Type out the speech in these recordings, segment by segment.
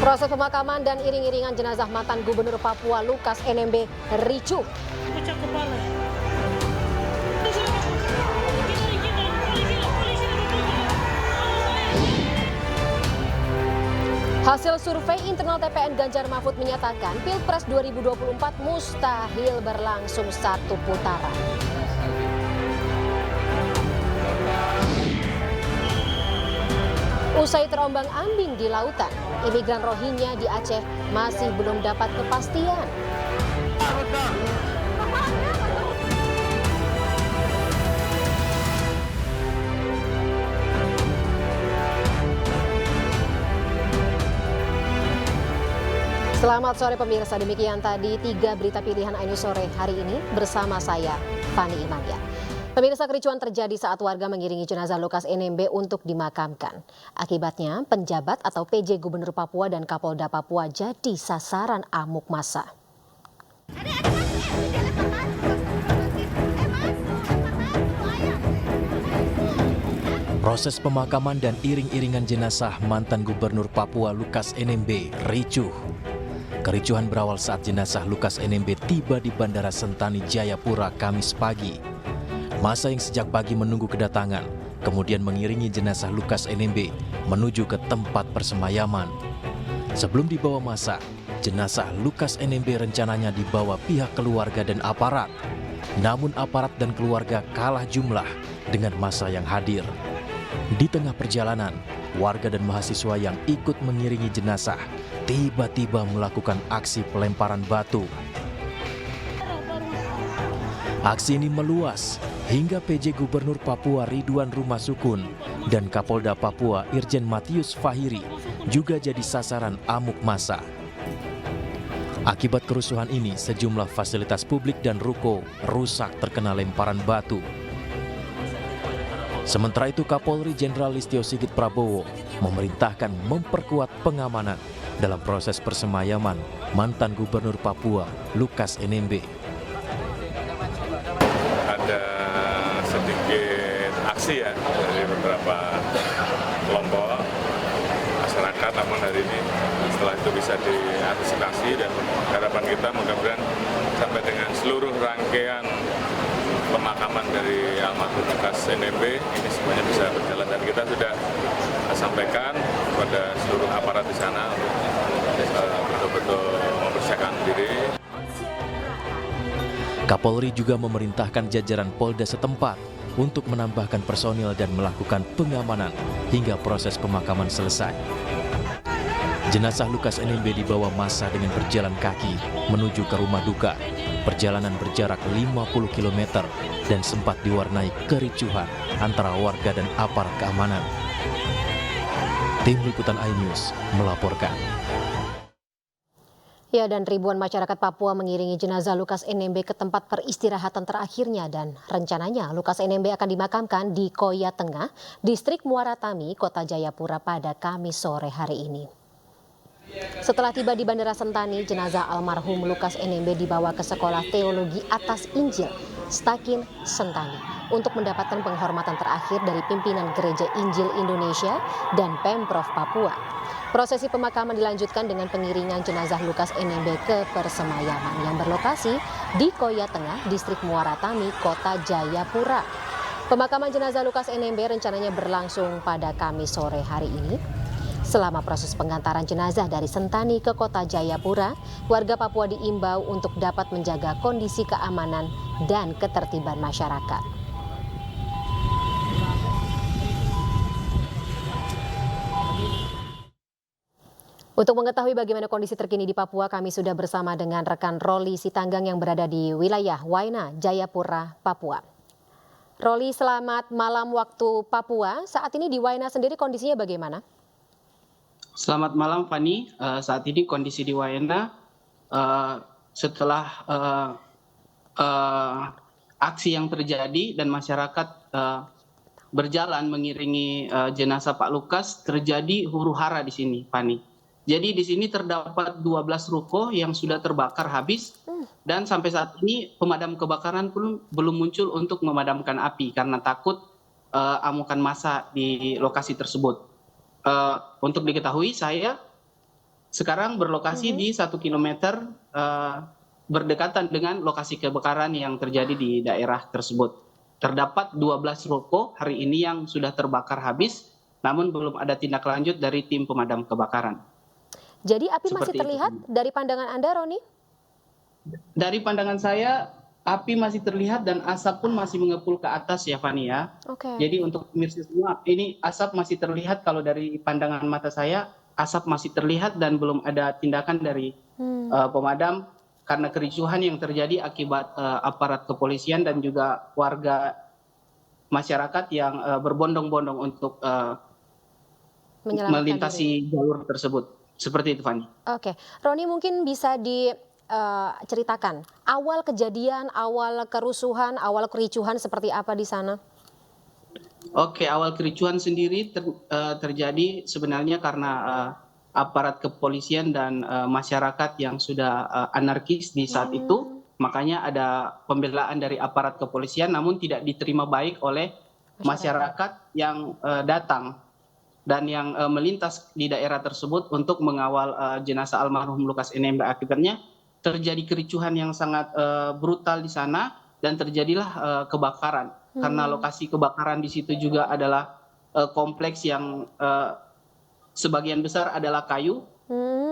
Proses pemakaman dan iring-iringan jenazah mantan Gubernur Papua Lukas NMB ricuh. Pecah kepala. Hasil survei internal TPN Ganjar Mahfud menyatakan Pilpres 2024 mustahil berlangsung satu putaran. Usai terombang-ambing di lautan, imigran Rohingya di Aceh masih belum dapat kepastian. Selamat sore pemirsa, demikian tadi 3 berita pilihan Ainus sore hari ini bersama saya, Fani Imania. Pemirsa, kericuan terjadi saat warga mengiringi jenazah Lukas NMB untuk dimakamkan. Akibatnya, penjabat atau PJ Gubernur Papua dan Kapolda Papua jadi sasaran amuk massa. Proses pemakaman dan iring-iringan jenazah mantan Gubernur Papua Lukas NMB ricuh. Kericuhan berawal saat jenazah Lukas NMB tiba di Bandara Sentani Jayapura Kamis pagi. Massa yang sejak pagi menunggu kedatangan, kemudian mengiringi jenazah Lukas NMB menuju ke tempat persemayaman. Sebelum dibawa massa, jenazah Lukas NMB rencananya dibawa pihak keluarga dan aparat. Namun aparat dan keluarga kalah jumlah dengan massa yang hadir. Di tengah perjalanan, warga dan mahasiswa yang ikut mengiringi jenazah tiba-tiba melakukan aksi pelemparan batu. Aksi ini meluas hingga PJ Gubernur Papua Ridwan Rumah Sukun dan Kapolda Papua Irjen Matius Fahiri juga jadi sasaran amuk massa. Akibat kerusuhan ini, sejumlah fasilitas publik dan ruko rusak terkena lemparan batu. Sementara itu, Kapolri Jenderal Listio Sigit Prabowo memerintahkan memperkuat pengamanan dalam proses persemayaman mantan Gubernur Papua Lukas NMB. Ada sedikit aksi ya dari beberapa kelompok masyarakat, namun hari ini setelah itu bisa diantisipasi dan harapan kita mudah-mudahan sampai dengan seluruh rangkaian pemakaman dari almarhum Lukas NMB ini semuanya bisa berjalan, dan kita sudah sampaikan kepada seluruh aparat di sana untuk betul-betul mempersiapkan diri. Kapolri juga memerintahkan jajaran Polda setempat untuk menambahkan personil dan melakukan pengamanan hingga proses pemakaman selesai. Jenazah Lukas NMB dibawa massa dengan berjalan kaki menuju ke rumah duka. Perjalanan berjarak 50 km dan sempat diwarnai kericuhan antara warga dan aparat keamanan. Tim Liputan iNews melaporkan. Ya, dan ribuan masyarakat Papua mengiringi jenazah Lukas NMB ke tempat peristirahatan terakhirnya, dan rencananya Lukas NMB akan dimakamkan di Koya Tengah, Distrik Muara Tami, Kota Jayapura pada Kamis sore hari ini. Setelah tiba di Bandara Sentani, jenazah almarhum Lukas NMB dibawa ke Sekolah Teologi Atas Injil Stakin Sentani untuk mendapatkan penghormatan terakhir dari pimpinan Gereja Injil Indonesia dan Pemprov Papua. Prosesi pemakaman dilanjutkan dengan pengiringan jenazah Lukas NMB ke persemayaman yang berlokasi di Koya Tengah, Distrik Muara Tami, Kota Jayapura. Pemakaman jenazah Lukas NMB rencananya berlangsung pada Kamis sore hari ini. Selama proses pengantaran jenazah dari Sentani ke Kota Jayapura, warga Papua diimbau untuk dapat menjaga kondisi keamanan dan ketertiban masyarakat. Untuk mengetahui bagaimana kondisi terkini di Papua, kami sudah bersama dengan rekan Roli Sitanggang yang berada di wilayah Waena, Jayapura, Papua. Roli, selamat malam waktu Papua. Saat ini di Waena sendiri kondisinya bagaimana? Selamat malam Fani, saat ini kondisi di Waena setelah aksi yang terjadi dan masyarakat berjalan mengiringi jenazah Pak Lukas, terjadi huru-hara di sini Fani. Jadi di sini terdapat 12 ruko yang sudah terbakar habis, dan sampai saat ini pemadam kebakaran pun belum muncul untuk memadamkan api karena takut amukan massa di lokasi tersebut. Untuk diketahui, saya sekarang berlokasi di 1 kilometer berdekatan dengan lokasi kebakaran yang terjadi di daerah tersebut. Terdapat 12 ruko hari ini yang sudah terbakar habis, namun belum ada tindak lanjut dari tim pemadam kebakaran. Jadi api masih Seperti itu. terlihat dari pandangan Anda, Roni? Dari pandangan saya, api masih terlihat dan asap pun masih mengepul ke atas ya, Fani ya. Oke. Jadi untuk pemirsa semua, ini asap masih terlihat kalau dari pandangan mata saya, asap masih terlihat dan belum ada tindakan dari pemadam karena kericuhan yang terjadi akibat aparat kepolisian dan juga warga masyarakat yang berbondong-bondong untuk Menyelamatkan diri. melintasi jalur tersebut. Seperti itu, Fani. Oke, Roni mungkin bisa diceritakan awal kejadian, awal kerusuhan, awal kericuhan seperti apa di sana? Oke, awal kericuhan sendiri terjadi sebenarnya karena aparat kepolisian dan masyarakat yang sudah anarkis di saat itu. Makanya ada pembelaan dari aparat kepolisian namun tidak diterima baik oleh masyarakat yang datang dan yang melintas di daerah tersebut untuk mengawal jenazah almarhum Lukas NMB. Akibatnya terjadi kericuhan yang sangat brutal di sana dan terjadilah kebakaran. Karena lokasi kebakaran di situ juga adalah kompleks yang sebagian besar adalah kayu,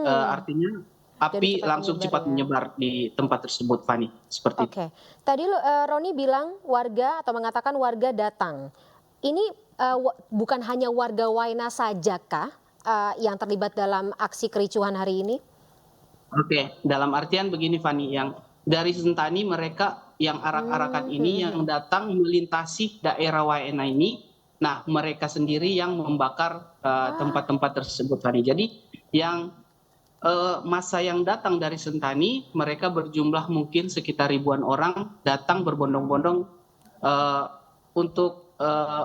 artinya api langsung cepat menyebar di tempat tersebut, Fani. Seperti itu. Oke, tadi Roni bilang warga atau mengatakan warga datang. Ini bukan hanya warga Waena sajakah yang terlibat dalam aksi kericuhan hari ini? Oke, dalam artian begini, Fani, yang dari Sentani mereka yang arak-arakan ini yang datang melintasi daerah Waena ini, nah mereka sendiri yang membakar tempat-tempat tersebut, Fani. Jadi yang masa yang datang dari Sentani, mereka berjumlah mungkin sekitar ribuan orang datang berbondong-bondong untuk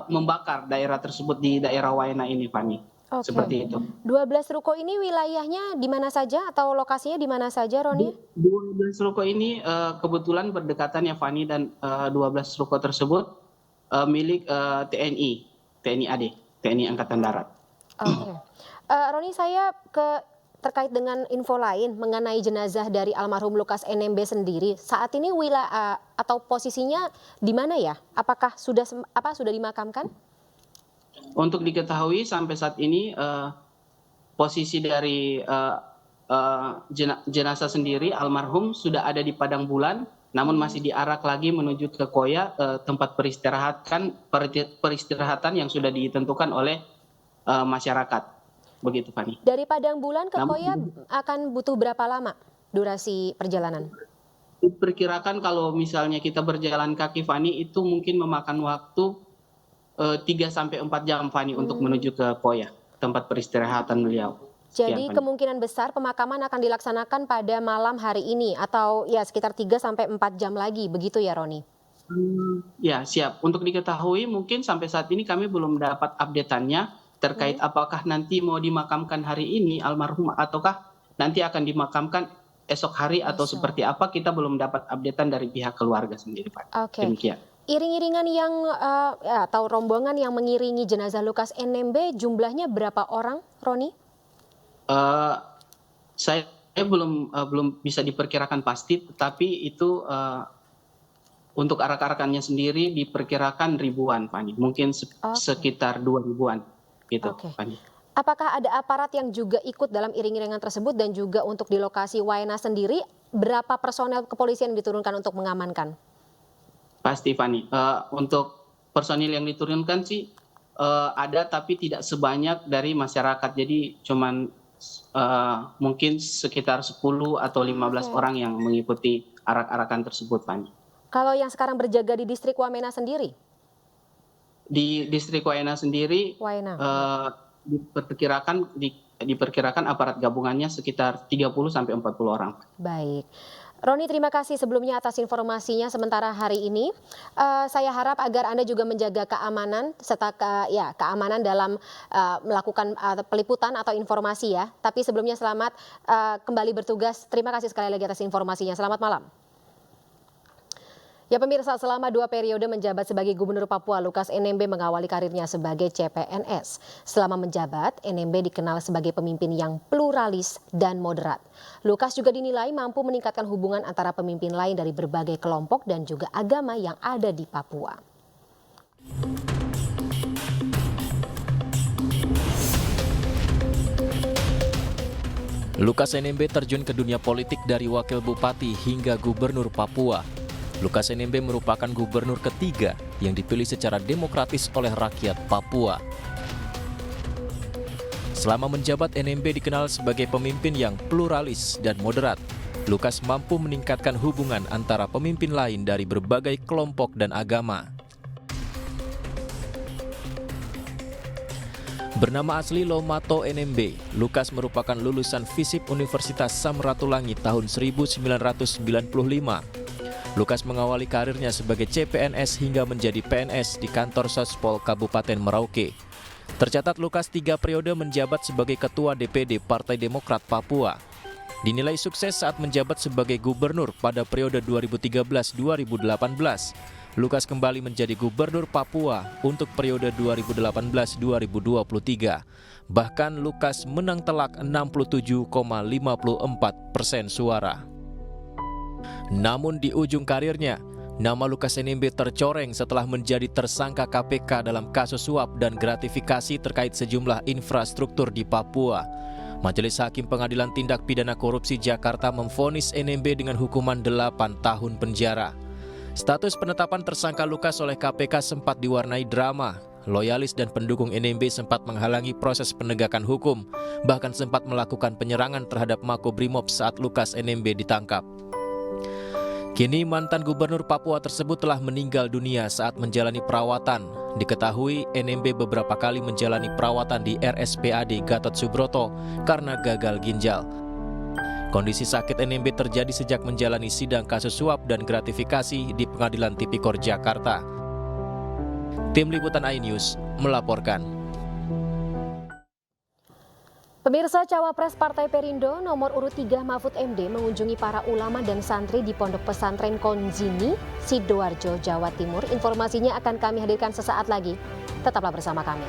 membakar daerah tersebut di daerah Waena ini, Fani. Oke. Seperti itu. 12 ruko ini wilayahnya di mana saja atau lokasinya di mana saja, Roni? 12 ruko ini kebetulan berdekatan ya, Fani, dan 12 ruko tersebut milik TNI AD, TNI Angkatan Darat. Oke. Roni, saya terkait dengan info lain mengenai jenazah dari almarhum Lukas NMB sendiri. Saat ini wilayah atau posisinya di mana ya? Apakah sudah dimakamkan? Untuk diketahui sampai saat ini posisi dari jenazah sendiri almarhum sudah ada di Padang Bulan, namun masih diarak lagi menuju ke Koya, tempat peristirahatan yang sudah ditentukan oleh masyarakat. Begitu, Fani. Dari Padang Bulan ke Koya akan butuh berapa lama durasi perjalanan? Diperkirakan kalau misalnya kita berjalan kaki, Fani, itu mungkin memakan waktu 3-4 jam, Fani, untuk menuju ke Koya, tempat peristirahatan beliau. Jadi kemungkinan besar pemakaman akan dilaksanakan pada malam hari ini atau ya sekitar 3-4 jam lagi, begitu ya, Roni? Ya, siap. Untuk diketahui mungkin sampai saat ini kami belum dapat update-annya terkait apakah nanti mau dimakamkan hari ini almarhum ataukah nanti akan dimakamkan esok hari atau seperti apa, kita belum dapat update-an dari pihak keluarga sendiri, Pak. Oke. Demikian. Iring-iringan yang atau rombongan yang mengiringi jenazah Lukas NMB jumlahnya berapa orang, Roni? Saya belum bisa diperkirakan pasti, tetapi itu untuk arak-arakannya sendiri diperkirakan ribuan, Fani. Mungkin sekitar 2 ribuan gitu, Fani. Apakah ada aparat yang juga ikut dalam iring-iringan tersebut dan juga untuk di lokasi Waena sendiri berapa personel kepolisian diturunkan untuk mengamankan? Pasti, Fani. Untuk personil yang diturunkan sih ada, tapi tidak sebanyak dari masyarakat. Jadi cuman mungkin sekitar 10 atau 15 orang yang mengikuti arak-arakan tersebut, Fani. Kalau yang sekarang berjaga di distrik Wamena sendiri? Di distrik Waena sendiri diperkirakan aparat gabungannya sekitar 30-40 orang. Baik. Roni, terima kasih sebelumnya atas informasinya sementara hari ini. Saya harap agar Anda juga menjaga keamanan serta keamanan dalam melakukan peliputan atau informasi ya. Tapi sebelumnya selamat kembali bertugas. Terima kasih sekali lagi atas informasinya. Selamat malam. Ya pemirsa, selama 2 periode menjabat sebagai Gubernur Papua, Lukas NMB mengawali karirnya sebagai CPNS. Selama menjabat, NMB dikenal sebagai pemimpin yang pluralis dan moderat. Lukas juga dinilai mampu meningkatkan hubungan antara pemimpin lain dari berbagai kelompok dan juga agama yang ada di Papua. Lukas NMB terjun ke dunia politik dari wakil bupati hingga gubernur Papua. Lukas NMB merupakan gubernur ketiga yang dipilih secara demokratis oleh rakyat Papua. Selama menjabat, NMB dikenal sebagai pemimpin yang pluralis dan moderat. Lukas mampu meningkatkan hubungan antara pemimpin lain dari berbagai kelompok dan agama. Bernama asli Lomato NMB, Lukas merupakan lulusan FISIP Universitas Samratulangi tahun 1995. Lukas mengawali karirnya sebagai CPNS hingga menjadi PNS di kantor Sospol Kabupaten Merauke. Tercatat Lukas 3 periode menjabat sebagai Ketua DPD Partai Demokrat Papua. Dinilai sukses saat menjabat sebagai gubernur pada periode 2013-2018. Lukas kembali menjadi gubernur Papua untuk periode 2018-2023. Bahkan Lukas menang telak 67,54% suara. Namun di ujung karirnya, nama Lukas NMB tercoreng setelah menjadi tersangka KPK dalam kasus suap dan gratifikasi terkait sejumlah infrastruktur di Papua. Majelis Hakim Pengadilan Tindak Pidana Korupsi Jakarta memvonis NMB dengan hukuman 8 tahun penjara. Status penetapan tersangka Lukas oleh KPK sempat diwarnai drama. Loyalis dan pendukung NMB sempat menghalangi proses penegakan hukum, bahkan sempat melakukan penyerangan terhadap Makobrimob saat Lukas NMB ditangkap. Kini mantan gubernur Papua tersebut telah meninggal dunia saat menjalani perawatan. Diketahui NMB beberapa kali menjalani perawatan di RSPAD Gatot Subroto karena gagal ginjal. Kondisi sakit NMB terjadi sejak menjalani sidang kasus suap dan gratifikasi di Pengadilan Tipikor Jakarta. Tim Liputan iNews melaporkan. Pemirsa, Cawapres Partai Perindo nomor urut 3 Mahfud MD mengunjungi para ulama dan santri di Pondok Pesantren Konzini, Sidoarjo, Jawa Timur. Informasinya akan kami hadirkan sesaat lagi. Tetaplah bersama kami.